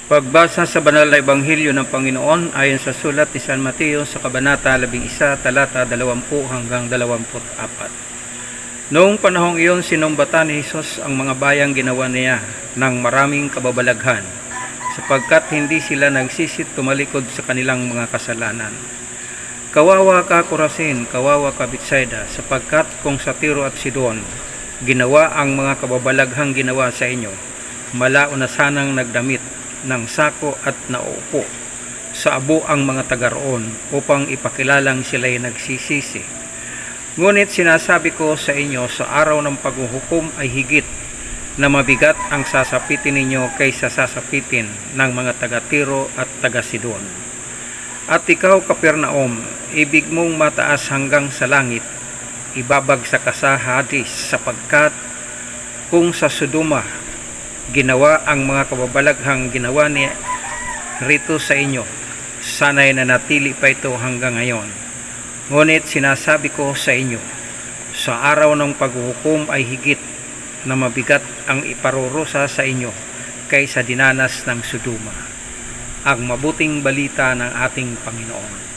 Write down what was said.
Pagbasa sa banal na ebanghelyo ng Panginoon ayon sa sulat ni San Mateo sa kabanata 11 talata 20 hanggang 24. Noong panahong iyon sinumbatan ni Jesus ang mga bayang ginawa niya ng maraming kababalaghan, sapagkat hindi sila nagsisit tumalikod sa kanilang mga kasalanan. Kawawa ka Corazin, kawawa ka Betsaida, sapagkat kung sa Tiro at Sidon ginawa ang mga kababalaghang ginawa sa inyo, malao na sanang nagdamit ng sako at naupo sa abo ang mga taga-roon upang ipakilalang sila'y nagsisisi. Ngunit sinasabi ko sa inyo, sa araw ng paghuhukom ay higit na mabigat ang sasapitin ninyo kaysa sasapitin ng mga taga-Tiro at taga-Sidon. At ikaw, Kapernaum, ibig mong mataas hanggang sa langit, ibabagsak ka sa Hades, sapagkat kung sa Sodoma ginawa ang mga kababalaghang ginawa ni rito sa inyo, sana'y nanatili pa ito hanggang ngayon. Ngunit sinasabi ko sa inyo, sa araw ng paghuhukom ay higit na mabigat ang iparurusa sa inyo kaysa dinanas ng Sodoma. Ang mabuting balita ng ating Panginoon.